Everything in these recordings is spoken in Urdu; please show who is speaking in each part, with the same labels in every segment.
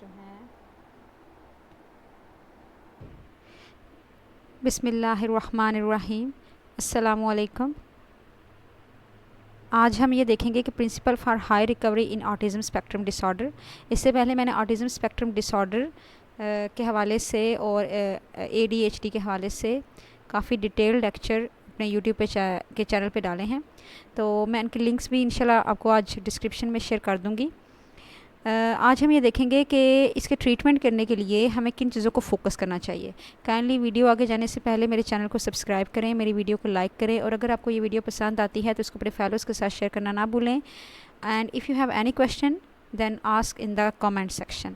Speaker 1: جو ہیں بسم اللہ الرحمن الرحیم، السلام علیکم۔ آج ہم یہ دیکھیں گے کہ principle for high recovery in autism spectrum disorder. اس سے پہلے میں نے آٹزم اسپیکٹرم ڈس آرڈر کے حوالے سے اور ADHD کے حوالے سے کافی ڈیٹیل لیکچر اپنے یوٹیوب پہ کے چینل پہ ڈالے ہیں، تو میں ان کے لنکس بھی انشاءاللہ آپ کو آج ڈسکرپشن میں شیئر کر دوں گی۔ آج ہم یہ دیکھیں گے کہ اس کے ٹریٹمنٹ کرنے کے لیے ہمیں کن چیزوں کو فوکس کرنا چاہیے۔ کائنڈلی ویڈیو آگے جانے سے پہلے میرے چینل کو سبسکرائب کریں، میری ویڈیو کو لائک کریں، اور اگر آپ کو یہ ویڈیو پسند آتی ہے تو اس کو اپنے فیلوز کے ساتھ شیئر کرنا نہ بھولیں۔ And if you have any question then ask in the comment section.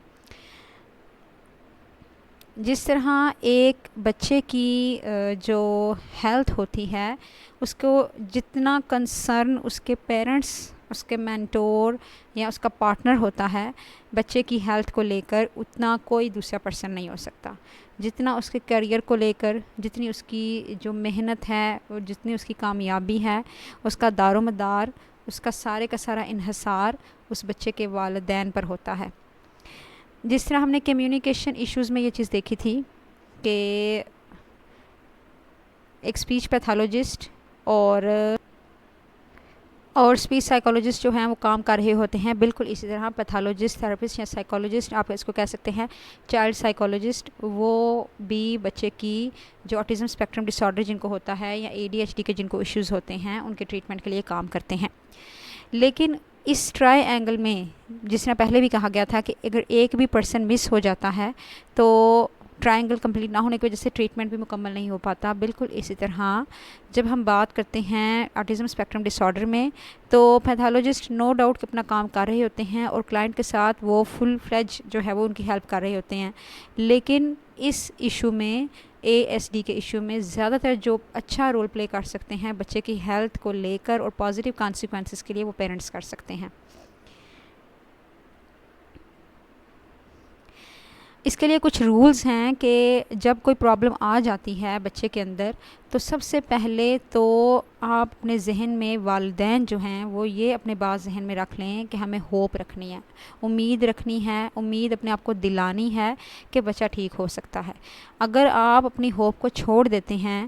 Speaker 1: جس طرح ایک بچے کی جو ہیلتھ ہوتی ہے، اس کو جتنا کنسرن اس کے پیرنٹس، اس کے مینٹور یا اس کا پارٹنر ہوتا ہے بچے کی ہیلتھ کو لے کر، اتنا کوئی دوسرا پرسن نہیں ہو سکتا۔ جتنا اس کے کیریئر کو لے کر، جتنی اس کی جو محنت ہے اور جتنی اس کی کامیابی ہے، اس کا دار و مدار، اس کا سارا انحصار اس بچے کے والدین پر ہوتا ہے۔ جس طرح ہم نے کمیونیکیشن ایشوز میں یہ چیز دیکھی تھی کہ ایک اسپیچ پیتھولوجسٹ اور اسپیچ سائیکالوجسٹ جو ہیں وہ کام کر رہے ہوتے ہیں، بالکل اسی طرح پیتھولوجسٹ، تھراپسٹ یا سائیکالوجسٹ، آپ اس کو کہہ سکتے ہیں چائلڈ سائیکالوجسٹ، وہ بھی بچے کی جو آٹزم اسپیکٹرم ڈس آرڈر جن کو ہوتا ہے یا ADHD کے جن کو ایشوز ہوتے ہیں، ان کے ٹریٹمنٹ کے لیے کام کرتے ہیں۔ لیکن اس ٹرائی اینگل میں جس نے پہلے بھی کہا گیا تھا کہ اگر ایک بھی پرسن مس ہو جاتا ہے تو ٹرائنگل کمپلیٹ نہ ہونے کی وجہ سے ٹریٹمنٹ بھی مکمل نہیں ہو پاتا۔ بالکل اسی طرح جب ہم بات کرتے ہیں آٹزم اسپیکٹرم ڈس آرڈر میں، تو پیتھولوجسٹ نو ڈاؤٹ اپنا کام کر رہے ہوتے ہیں اور کلائنٹ کے ساتھ وہ فل فلیج جو ہے وہ ان کی ہیلپ کر رہے ہوتے ہیں، لیکن اس ایشو میں ASD کے ایشو میں زیادہ تر جو اچھا رول پلے کر سکتے ہیں بچے کی ہیلتھ کو لے کر اور پازیٹیو کانسیکوینسز کے لیے، وہ پیرنٹس کر سکتے ہیں۔ اس کے لیے کچھ رولز ہیں کہ جب کوئی پرابلم آ جاتی ہے بچے کے اندر، تو سب سے پہلے تو آپ اپنے ذہن میں والدین جو ہیں وہ یہ اپنے بات ذہن میں رکھ لیں کہ ہمیں ہوپ رکھنی ہے، امید رکھنی ہے، امید اپنے آپ کو دلانی ہے کہ بچہ ٹھیک ہو سکتا ہے۔ اگر آپ اپنی ہوپ کو چھوڑ دیتے ہیں،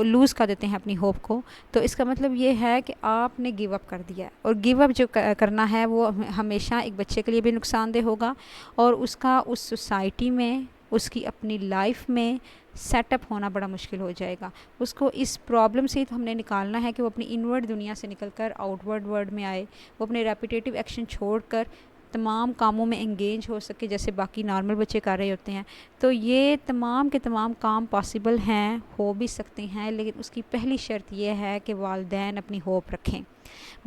Speaker 1: لوز کر دیتے ہیں اپنی ہوپ کو، تو اس کا مطلب یہ ہے کہ آپ نے گیو اپ کر دیا ہے، اور گیو اپ جو کرنا ہے وہ ہمیشہ ایک بچے کے لیے بھی نقصان دہ ہوگا، اور اس کا اس سوسائٹی میں، اس کی اپنی لائف میں سیٹ اپ ہونا بڑا مشکل ہو جائے گا۔ اس کو اس پرابلم سے تو ہم نے نکالنا ہے کہ وہ اپنی انورڈ دنیا سے نکل کر آؤٹ ورڈ ورلڈ میں آئے، وہ اپنے ریپیٹیٹیو ایکشن چھوڑ کر تمام کاموں میں انگیج ہو سکے جیسے باقی نارمل بچے کر رہے ہوتے ہیں۔ تو یہ تمام کے تمام کام پاسبل ہیں، ہو بھی سکتے ہیں، لیکن اس کی پہلی شرط یہ ہے کہ والدین اپنی ہوپ رکھیں۔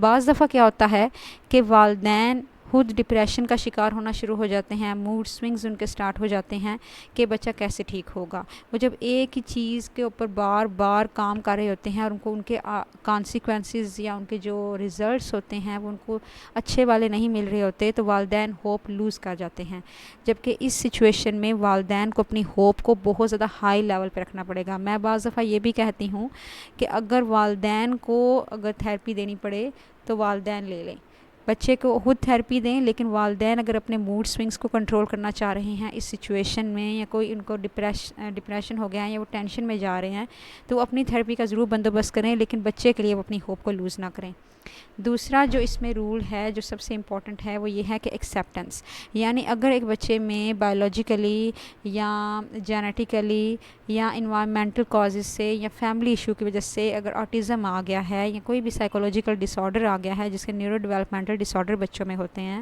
Speaker 1: بعض دفعہ کیا ہوتا ہے کہ والدین خود ڈپریشن کا شکار ہونا شروع ہو جاتے ہیں، موڈ سوئنگز ان کے سٹارٹ ہو جاتے ہیں کہ بچہ کیسے ٹھیک ہوگا۔ وہ جب ایک ہی چیز کے اوپر بار بار کام کر رہے ہوتے ہیں اور ان کو ان کے کانسیکوینسز یا ان کے جو ریزلٹس ہوتے ہیں وہ ان کو اچھے والے نہیں مل رہے ہوتے، تو والدین ہوپ لوز کر جاتے ہیں۔ جبکہ اس سچویشن میں والدین کو اپنی ہوپ کو بہت زیادہ ہائی لیول پہ رکھنا پڑے گا۔ میں بعض دفعہ یہ بھی کہتی ہوں کہ اگر والدین کو اگر تھیراپی دینی پڑے تو والدین لے لیں، بچے کو خود تھیراپی دیں، لیکن والدین اگر اپنے موڈ سوئنگز کو کنٹرول کرنا چاہ رہے ہیں اس سچویشن میں، یا کوئی ان کو ڈپریشن ہو گیا ہے یا وہ ٹینشن میں جا رہے ہیں، تو وہ اپنی تھیراپی کا ضرور بندوبست کریں، لیکن بچے کے لیے وہ اپنی ہوپ کو لوز نہ کریں۔ دوسرا جو اس میں رول ہے جو سب سے امپورٹنٹ ہے وہ یہ ہے کہ ایکسیپٹنس، یعنی اگر ایک بچے میں بایولوجیکلی یا جینیٹیکلی یا انوائرمنٹل کازز سے یا فیملی ایشو کی وجہ سے اگر آٹزم آ گیا ہے یا کوئی بھی سائیکولوجیکل ڈس آرڈر آ گیا ہے، جس کے نیورو ڈیولپمنٹل ڈس آرڈر بچوں میں ہوتے ہیں،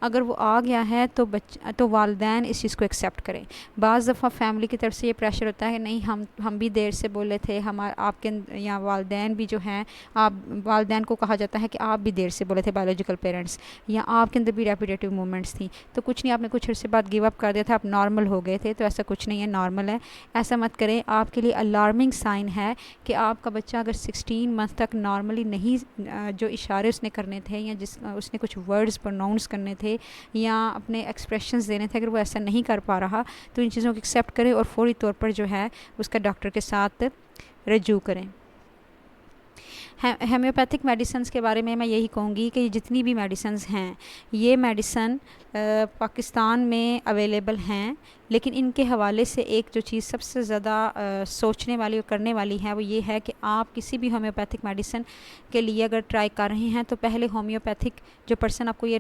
Speaker 1: اگر وہ آ گیا ہے تو والدین اس چیز کو ایکسیپٹ کریں۔ بعض دفعہ فیملی کی طرف سے یہ پریشر ہوتا ہے کہ نہیں ہم بھی دیر سے بولے تھے، آپ کے یا والدین بھی جو ہیں، آپ والدین کو کہا جاتا ہے کہ آپ بھی دیر سے بولے تھے، بایولوجیکل پیرنٹس، یا آپ کے اندر بھی ریپیٹیٹیو موومنٹس تھیں، تو کچھ نہیں، آپ نے کچھ عرصے بعد گیو اپ کر دیا تھا، آپ نارمل ہو گئے تھے، تو ایسا کچھ نہیں ہے، نارمل ہے، ایسا مت کریں۔ آپ کے لیے الارمنگ سائن ہے کہ آپ کا بچہ اگر 16 منتھ تک نارملی نہیں، جو اشارے اس نے کرنے تھے یا اس نے کچھ ورڈز پروناؤنس کرنے تھے یا اپنے ایکسپریشنز دینے تھے، اگر وہ ایسا نہیں کر پا رہا تو ان چیزوں کو ایکسیپٹ کریں اور فوری طور پر جو ہے اس کا ڈاکٹر کے ساتھ رجوع کریں۔ ہومیوپیتھک میڈیسنس کے بارے میں یہی کہوں گی کہ جتنی بھی میڈیسنز ہیں یہ میڈیسن پاکستان میں اویلیبل ہیں، لیکن ان کے حوالے سے ایک جو چیز سب سے زیادہ سوچنے والی اور کرنے والی ہے وہ یہ ہے کہ آپ کسی بھی ہومیوپیتھک میڈیسن کے لیے اگر ٹرائی کر رہے ہیں تو پہلے ہومیوپیتھک جو پرسن آپ کو یہ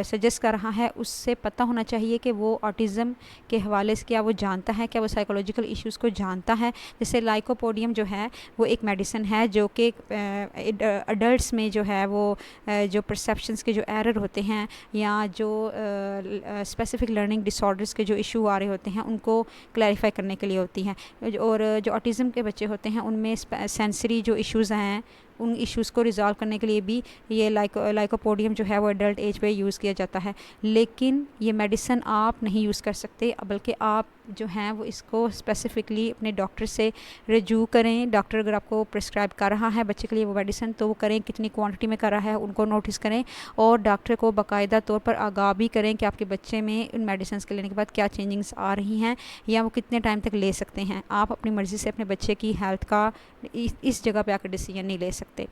Speaker 1: سجیسٹ کر رہا ہے اس سے پتہ ہونا چاہیے کہ وہ آٹزم کے حوالے سے کیا وہ جانتا ہے، کیا وہ سائیکولوجیکل ایشوز کو جانتا ہے. جیسے لائکوپوڈیم جو ہے وہ ایک میڈیسن ہے جو کہ اڈلٹس میں جو ہے وہ جو پرسیپشنس کے جو ایرر ہوتے ہیں یا جو اسپیسیفک لرننگ ڈس آرڈرس کے جو ایشو آ رہے ہوتے ہیں ان کو کلیریفائی کرنے کے لیے ہوتی ہیں. اور جو آٹزم کے بچے ہوتے ہیں ان میں سینسری جو ایشوز ہیں ان ایشوز کو ریزالو کرنے کے لیے بھی یہ لائکوپوڈیم جو ہے وہ ایڈلٹ ایج پہ یوز کیا جاتا ہے. لیکن یہ میڈیسن آپ نہیں یوز کر سکتے، بلکہ آپ جو ہیں وہ اس کو اسپیسیفکلی اپنے ڈاکٹر سے رجوع کریں. ڈاکٹر اگر آپ کو پرسکرائب کر رہا ہے بچے کے لیے وہ میڈیسن تو وہ کریں، کتنی کوانٹٹی میں کر رہا ہے ان کو نوٹس کریں، اور ڈاکٹر کو باقاعدہ طور پر آگاہ بھی کریں کہ آپ کے بچے میں ان میڈیسنس کے لینے کے بعد کیا چینجنگس آ رہی ہیں یا وہ کتنے ٹائم تک لے سکتے ہیں. آپ اپنی مرضی سے اپنے بچے کی ہیلتھ کا اس جگہ پہ آ کر ڈیسیجن نہیں لے سکتے.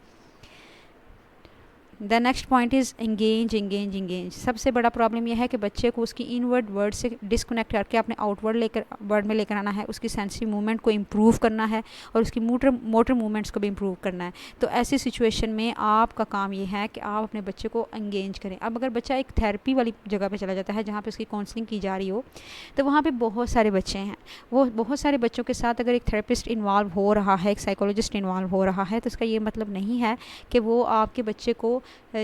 Speaker 1: The next point is انگینج. سب سے بڑا پرابلم یہ ہے کہ بچے کو اس کی انورڈ ورڈ سے ڈسکنیکٹ کر کے اپنے آؤٹ ورڈ میں لے کر آنا ہے، اس کی سینسری موومنٹ کو امپروو کرنا ہے اور اس کی موٹر موومنٹس کو بھی امپروو کرنا ہے. تو ایسی سچویشن میں آپ کا کام یہ ہے کہ آپ اپنے بچے کو انگیج کریں. اب اگر بچہ ایک تھیراپی والی جگہ پہ چلا جاتا ہے جہاں پہ اس کی کاؤنسلنگ کی جا رہی ہو تو وہاں پہ بہت سارے بچے ہیں، وہ بہت سارے بچوں کے ساتھ اگر ایک تھراپسٹ انوالو ہو رہا ہے، ایک سائیکولوجسٹ انوالو ہو رہا ہے تو اس کا یہ مطلب نہیں ہے کہ وہ آپ کے بچے کو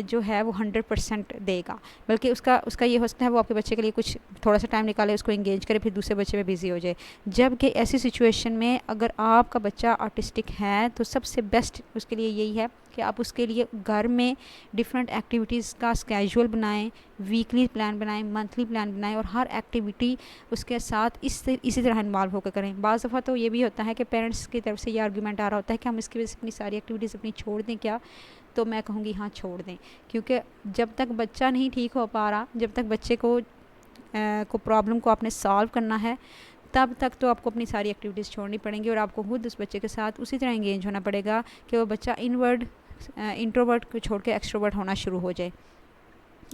Speaker 1: جو ہے وہ 100% دے گا، بلکہ اس کا یہ ہو سکتا ہے وہ آپ کے بچے کے لیے کچھ تھوڑا سا ٹائم نکالے، اس کو انگیج کرے، پھر دوسرے بچے پہ بزی ہو جائے. جبکہ ایسی سچویشن میں اگر آپ کا بچہ آرٹسٹک ہے تو سب سے بیسٹ اس کے لیے یہی ہے کہ آپ اس کے لیے گھر میں ڈفرینٹ ایکٹیویٹیز کا اسکیجول بنائیں، ویکلی پلان بنائیں، منتھلی پلان بنائیں، اور ہر ایکٹیویٹی اس کے ساتھ اسی طرح انوالو ہو کر کریں. بعض دفعہ تو یہ بھی ہوتا ہے کہ پیرنٹس کی طرف سے یہ آرگومنٹ آ رہا ہوتا ہے کہ ہم اس کی وجہ سے اپنی ساری ایکٹیویٹیز اپنی چھوڑ دیں کیا؟ تو میں کہوں گی ہاں چھوڑ دیں، کیونکہ جب تک بچہ نہیں ٹھیک ہو پا رہا، جب تک بچے کو پرابلم کو آپ نے سالو کرنا ہے تب تک تو آپ کو اپنی ساری ایکٹیویٹیز چھوڑنی پڑیں گی، اور آپ کو خود اس بچے کے ساتھ اسی طرح انگیج ہونا پڑے گا کہ وہ بچہ انٹروورٹ کو چھوڑ کے ایکسٹروورٹ ہونا شروع ہو جائے.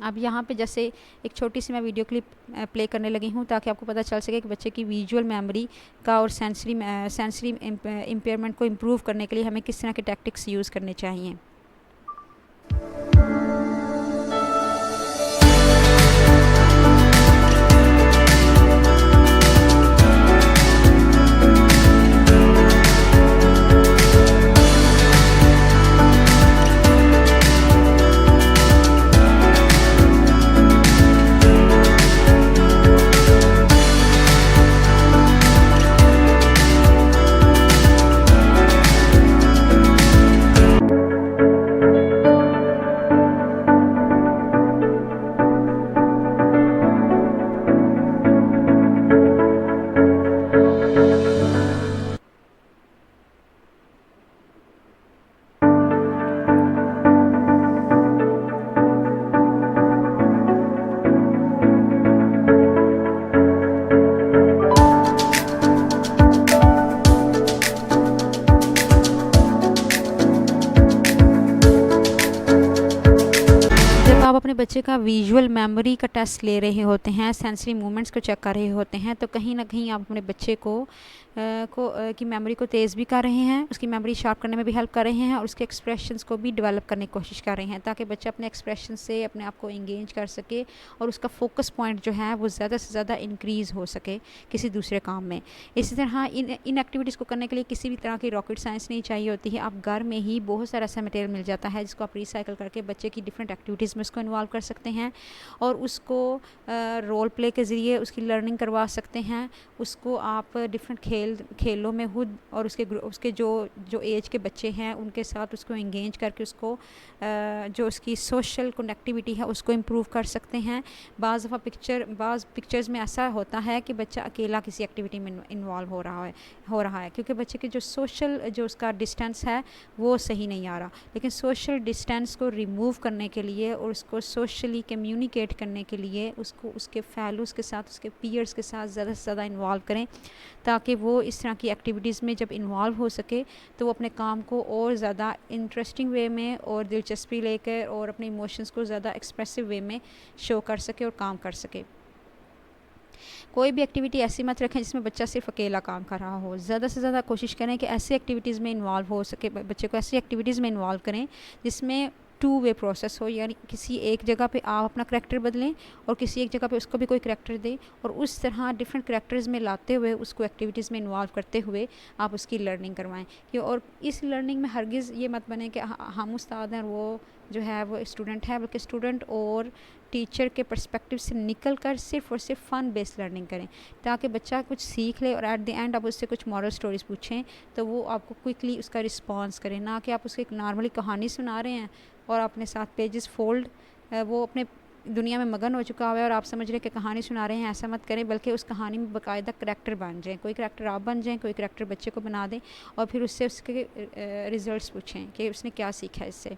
Speaker 1: اب یہاں پہ جیسے ایک چھوٹی سی میں ویڈیو کلپ پلے کرنے لگی ہوں تاکہ آپ کو پتہ چل سکے کہ بچے کی ویژول میموری کا اور سینسری امپیئرمنٹ کو امپروو کرنے کے لیے ہمیں کس طرح کے ٹیکٹکس یوز کرنے چاہئیں. آپ اپنے بچے کا ویژول میموری کا ٹیسٹ لے رہے ہوتے ہیں، سینسری موومنٹس کو چیک کر رہے ہوتے ہیں، تو کہیں نہ کہیں آپ اپنے بچے کی میموری کو تیز بھی کر رہے ہیں، اس کی میموری شارپ کرنے میں بھی ہیلپ کر رہے ہیں، اور اس کے ایکسپریشنس کو بھی ڈیولپ کرنے کی کوشش کر رہے ہیں تاکہ بچہ اپنے ایکسپریشن سے اپنے آپ کو انگیج کر سکے اور اس کا فوکس پوائنٹ جو ہے وہ زیادہ سے زیادہ انکریز ہو سکے کسی دوسرے کام میں. اسی طرح ان ایکٹیویٹیز کو کرنے کے لیے کسی بھی طرح کی راکٹ سائنس نہیں چاہیے ہوتی ہے. آپ گھر میں ہی بہت سارا ایسا مٹیریل مل جاتا ہے جس کو آپ ریسائیکل کر کے بچے کی ڈفرینٹ ایکٹیویٹیز میں اس کو انوالو کر سکتے ہیں اور اس کو رول پلے کے ذریعے اس کی لرننگ کروا سکتے ہیں. اس کو آپ ڈفرینٹ کھیلوں میں خود اور اس کے جو ایج کے بچے ہیں ان کے ساتھ اس کو انگیج کر کے اس کو جو اس کی سوشل کنیکٹیوٹی ہے اس کو امپروو کر سکتے ہیں. بعض دفعہ بعض پکچرز میں ایسا ہوتا ہے کہ بچہ اکیلا کسی ایکٹیویٹی میں انوالو ہو رہا ہے کیونکہ بچے کے جو اس کا ڈسٹینس ہے وہ صحیح نہیں آ رہا. لیکن سوشل ڈسٹینس کو ریموو کرنے کے لیے اور اس کو سوشلی کمیونیکیٹ کرنے کے لیے اس کو اس کے فیلوز کے ساتھ, اس کے پیئرس کے ساتھ زیادہ سے زیادہ انوالو کریں, تاکہ وہ اس طرح کی ایکٹیویٹیز میں جب انوالو ہو سکے تو وہ اپنے کام کو اور زیادہ انٹرسٹنگ وے میں اور دلچسپی لے کر اور اپنے ایموشنس کو زیادہ ایکسپریسو وے میں شو کر سکے اور کام کر سکے. کوئی بھی ایکٹیویٹی ایسی مت رکھیں جس میں بچہ صرف اکیلا کام کر رہا ہو. زیادہ سے زیادہ کوشش کریں کہ ایسی ایکٹیویٹیز میں انوالو ہو سکے, بچے کو ایسی ایکٹیویٹیز میں انوالو کریں جس میں 2 وے پروسیس ہو, یعنی کسی ایک جگہ پہ آپ اپنا کریکٹر بدلیں اور کسی ایک جگہ پہ اس کو بھی کوئی کریکٹر دیں, اور اس طرح ڈفرینٹ کریکٹرز میں لاتے ہوئے اس کو ایکٹیویٹیز میں انوالو کرتے ہوئے آپ اس کی لرننگ کروائیں. اور اس لرننگ میں ہرگز یہ مت بنے کہ ہم استاد ہیں وہ جو ہے وہ اسٹوڈنٹ ہے, بلکہ اسٹوڈنٹ اور ٹیچر کے پرسپیکٹیو سے نکل کر صرف اور صرف فن بیس لرننگ کریں, تاکہ بچہ کچھ سیکھ لے اور ایٹ دی اینڈ آپ اس سے کچھ مورل سٹوریز پوچھیں تو وہ آپ کو کوئکلی اس کا رسپانس کریں, نہ کہ آپ اس کو ایک نارملی کہانی سنا رہے ہیں اور اپنے ساتھ پیجز فولڈ, وہ اپنے دنیا میں مگن ہو چکا ہوا ہے اور آپ سمجھ رہے ہیں کہ کہانی سنا رہے ہیں. ایسا مت کریں, بلکہ اس کہانی میں باقاعدہ کریکٹر بن جائیں. کوئی کریکٹر آپ بن جائیں, کوئی کریکٹر بچے کو بنا دیں, اور پھر اس سے اس کے ریزلٹس پوچھیں کہ اس نے کیا سیکھا اس سے.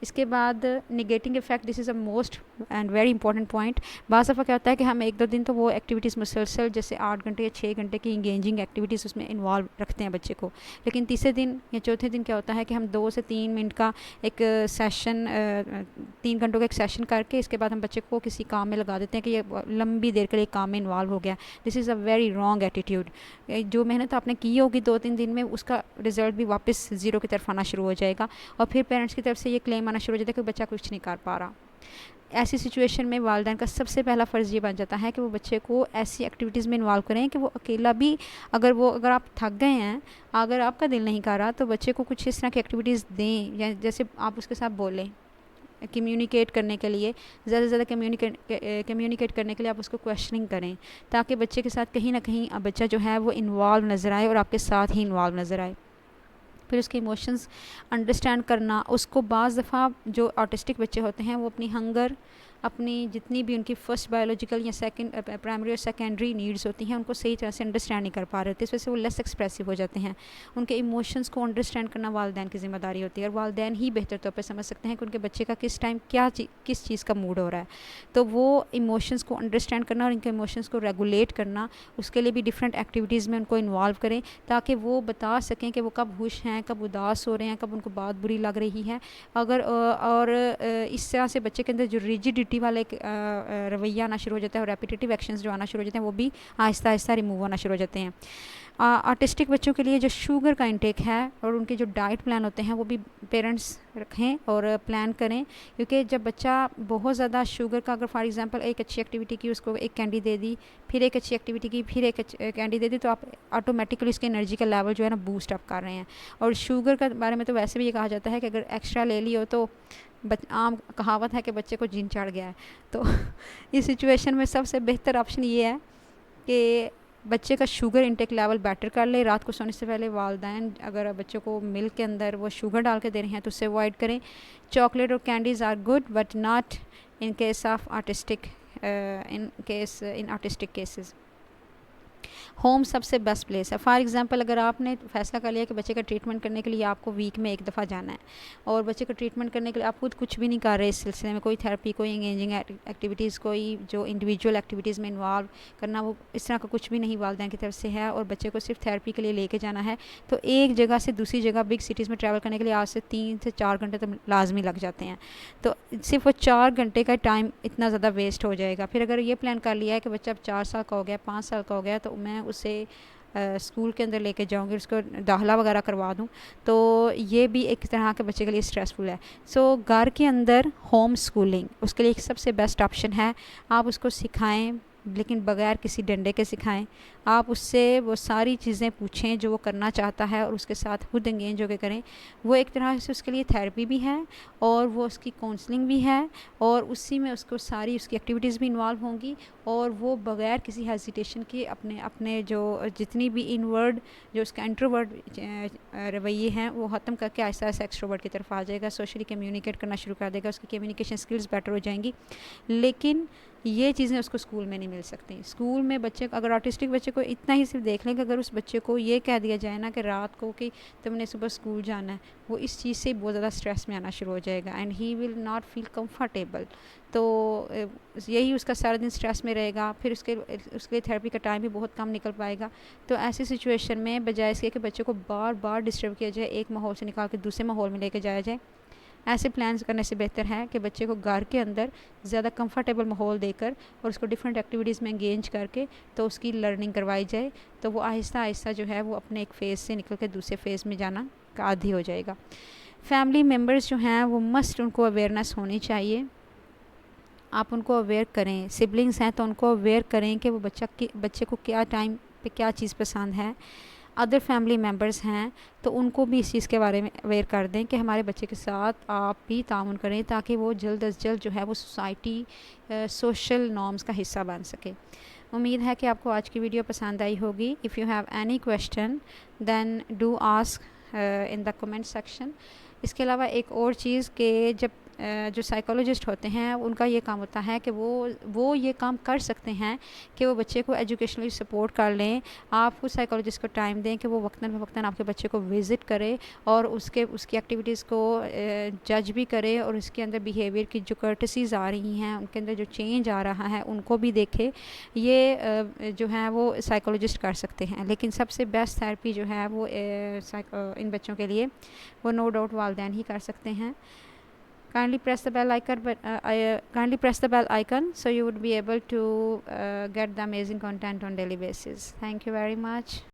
Speaker 1: اس کے بعد negating effect, this is a most and very important point. بعض دفعہ کیا ہوتا ہے کہ ہم 1-2 دن تو وہ ایکٹیویٹیز مسلسل جیسے 8 گھنٹے یا 6 گھنٹے کی انگیجنگ ایکٹیویٹیز اس میں انوالو رکھتے ہیں بچے کو, لیکن تیسرے دن یا چوتھے دن کیا ہوتا ہے کہ ہم 2 سے 3 منٹ کا ایک سیشن, 3 گھنٹوں کا ایک سیشن کر کے اس کے بعد ہم بچے کو کسی کام میں لگا دیتے ہیں کہ یہ لمبی دیر کے لیے کام میں انوالو ہو گیا. دس is a very wrong attitude. جو محنت آپ نے کی ہوگی 2-3 دن میں, اس کا رزلٹ بھی واپس 0 کی طرف آنا شروع ہو جائے گا, اور پھر پیرنٹس کی طرف سے یہ کلیم آنا شروع ہو جاتا ہے کہ بچہ کچھ نہیں کر پا رہا. ایسی سچویشن میں والدین کا سب سے پہلا فرض یہ بن جاتا ہے کہ وہ بچے کو ایسی ایکٹیویٹیز میں انوالو کریں کہ وہ اکیلا بھی, اگر آپ تھک گئے ہیں, اگر آپ کا دل نہیں کر رہا, تو بچے کو کچھ اس طرح کی ایکٹیویٹیز دیں, یا جیسے آپ اس کے ساتھ بولیں کمیونیکیٹ کرنے کے لیے, زیادہ سے زیادہ کمیونیکیٹ کرنے کے لیے آپ اس کو کویشچننگ کریں, تاکہ بچے کے ساتھ کہیں نہ کہیں بچہ جو ہے وہ انوالو نظر آئے اور آپ کے ساتھ ہی انوالو نظر آئے. پھر اس کے ایموشنز انڈرسٹینڈ کرنا. اس کو بعض دفعہ جو آٹسٹک بچے ہوتے ہیں وہ اپنی ہنگر, اپنی جتنی بھی ان کی فرسٹ بایولوجیکل یا سیکنڈ پرائمری اور سیکنڈری نیڈز ہوتی ہیں ان کو صحیح طرح سے انڈرسٹینڈ نہیں کر پا رہے تھے, اس وجہ سے وہ لیس ایکسپریسو ہو جاتے ہیں. ان کے ایموشنز کو انڈرسٹینڈ کرنا والدین کی ذمہ داری ہوتی ہے, اور والدین ہی بہتر طور پہ سمجھ سکتے ہیں کہ ان کے بچے کا کس ٹائم کس چیز کا موڈ ہو رہا ہے. تو وہ ایموشنز کو انڈرسٹینڈ کرنا اور ان کے ایموشنز کو ریگولیٹ کرنا, اس کے لیے بھی ڈفرینٹ ایکٹیویٹیز میں ان کو انوالو کریں, تاکہ وہ بتا سکیں کہ وہ کب خوش ہیں, کب اداس ہو رہے ہیں, کب ان کو بات بری لگ رہی ہے. اور اس طرح سے بچے کے اندر جو ریجیڈیٹی والے رویہ آنا شروع ہو جاتا ہے اور ریپیٹیٹیو ایکشنز جو آنا شروع ہو جاتے ہیں وہ بھی آہستہ آہستہ ریموو ہونا شروع ہو جاتے ہیں. آرٹسٹک بچوں کے لیے جو شوگر کا انٹیک ہے اور ان کے جو ڈائٹ پلان ہوتے ہیں وہ بھی پیرنٹس رکھیں اور پلان کریں, کیونکہ جب بچہ بہت زیادہ شوگر کا, اگر فار ایگزامپل ایک اچھی ایکٹیویٹی کی, اس کو ایک کینڈی دے دی, پھر ایک اچھی ایکٹیویٹی کی, پھر ایک کینڈی دے دی, تو آپ آٹومیٹکلی اس کے انرجی کا لیول جو ہے نا بوسٹ اپ کر رہے ہیں. اور شوگر کا بارے میں تو ویسے بھی یہ کہا جاتا ہے کہ اگر ایکسٹرا لے لی ہو تو عام کہاوت ہے کہ بچے کو جن چڑھ گیا ہے. تو اس سچویشن میں سب سے بہتر آپشن یہ ہے کہ بچے کا شوگر انٹیک لیول بیٹر کر لے. رات کو سونے سے پہلے والدین اگر بچوں کو ملک کے اندر وہ شوگر ڈال کے دے رہے ہیں تو اسے اوائڈ کریں. چاکلیٹ اور candies are good but not in case of artistic, in artistic cases. Home سب سے بیسٹ پلیس ہے. فار ایگزامپل اگر آپ نے فیصلہ کر لیا کہ بچے کا ٹریٹمنٹ کرنے کے لیے آپ کو ویک میں 1 دفعہ جانا ہے, اور بچے کا ٹریٹمنٹ کرنے کے لیے آپ خود کچھ بھی نہیں کر رہے اس سلسلے میں, کوئی تھیراپی, کوئی انگیجنگ ایکٹیویٹیز, کوئی جو انڈیویجول ایکٹیویٹیز میں انوالو کرنا, وہ اس طرح کا کچھ بھی نہیں والدین کی طرف سے ہے, اور بچے کو صرف تھیراپی کے لیے لے کے جانا ہے, تو ایک جگہ سے دوسری جگہ بگ سٹیز میں ٹریول کرنے کے لیے آج سے 3 سے 4 گھنٹے تو لازمی لگ جاتے ہیں. تو صرف وہ 4 گھنٹے کا ٹائم اتنا زیادہ ویسٹ ہو جائے گا. پھر اگر یہ پلان کر لیا ہے کہ بچہ اب 4 سال کا ہو گیا, 5 سال کا ہو گیا, تو میں اسے اسکول کے اندر لے کے جاؤں گی, اس کو داخلہ وغیرہ کروا دوں, تو یہ بھی ایک طرح کے بچے کے لیے اسٹریسفل ہے. سو گھر کے اندر ہوم اسکولنگ اس کے لیے ایک سب سے بیسٹ آپشن ہے. آپ اس کو سکھائیں, لیکن بغیر کسی ڈنڈے کے سکھائیں. آپ اس سے وہ ساری چیزیں پوچھیں جو وہ کرنا چاہتا ہے, اور اس کے ساتھ خود انگیج ہو کے کریں. وہ ایک طرح سے اس کے لیے تھیراپی بھی ہے, اور وہ اس کی کاؤنسلنگ بھی ہے, اور اسی میں اس کو ساری اس کی ایکٹیویٹیز بھی انوالو ہوں گی, اور وہ بغیر کسی ہیزیٹیشن کے اپنے جو جتنی بھی انورڈ جو اس کا انٹروورڈ رویے ہیں وہ ختم کر کے آہستہ آہستہ ایکسٹروورڈ کی طرف آ جائے گا. سوشلی کمیونیکیٹ کرنا شروع کر دے گا, اس کی کمیونیکیشن اسکلز بیٹر ہو جائیں گی. لیکن یہ چیزیں اس کو اسکول میں نہیں مل سکتی. اسکول میں بچے اگر آٹسٹک بچے کو اتنا ہی صرف دیکھ لیں کہ اگر اس بچے کو یہ کہہ دیا جائے نا کہ رات کو کہ تم نے صبح اسکول جانا ہے, وہ اس چیز سے بہت زیادہ اسٹریس میں آنا شروع ہو جائے گا, and he will not feel comfortable. تو یہی اس کا سارا دن اسٹریس میں رہے گا, پھر اس کے لیے تھیراپی کا ٹائم بھی بہت کم نکل پائے گا. تو ایسی سچویشن میں بجائے اس کے کہ بچے کو بار بار ڈسٹرب کیا جائے, ایک ماحول سے نکال کے دوسرے ماحول میں لے کے جایا جائے, ایسے پلانس کرنے سے بہتر ہے کہ بچے کو گھر کے اندر زیادہ کمفرٹیبل ماحول دے کر اور اس کو ڈفرینٹ ایکٹیویٹیز میں انگیج کر کے تو اس کی لرننگ کروائی جائے, تو وہ آہستہ آہستہ جو ہے وہ اپنے ایک فیز سے نکل کے دوسرے فیز میں جانا کا عادی ہو جائے گا. فیملی ممبرس جو ہیں وہ مسٹ ان کو اویئرنیس ہونی چاہیے, آپ ان کو اویئر کریں. سبلنگس ہیں تو ان کو اویئر کریں کہ وہ بچے کو کیا ٹائم پہ کیا چیز پسند ہے. ادر فیملی ممبرس ہیں تو ان کو بھی اس چیز کے بارے میں اویئر کر دیں کہ ہمارے بچے کے ساتھ آپ بھی تعاون کریں تاکہ وہ جلد از جلد جو ہے وہ سوسائٹی سوشل نارمز کا حصہ بن سکے. امید ہے کہ آپ کو آج کی ویڈیو پسند آئی ہوگی. If you have any question then do ask in the comment section. اس کے علاوہ ایک اور چیز کہ جب جو سائیکالوجسٹ ہوتے ہیں ان کا یہ کام ہوتا ہے کہ وہ یہ کام کر سکتے ہیں کہ وہ بچے کو ایجوکیشنلی سپورٹ کر لیں. آپ کو سائیکالوجسٹ کو ٹائم دیں کہ وہ وقتاً فوقتاً آپ کے بچے کو وزٹ کرے اور اس کی ایکٹیویٹیز کو جج بھی کرے, اور اس کے اندر بیہیویئر کی جو کرٹسیز آ رہی ہیں ان کے اندر جو چینج آ رہا ہے ان کو بھی دیکھے. یہ جو ہے وہ سائیکالوجسٹ کر سکتے ہیں, لیکن سب سے بیسٹ تھیراپی جو ہے وہ ان بچوں کے لیے وہ نو ڈاؤٹ والدین ہی کر سکتے ہیں. Kindly press the bell icon so you would be able to get the amazing content on daily basis. Thank you very much.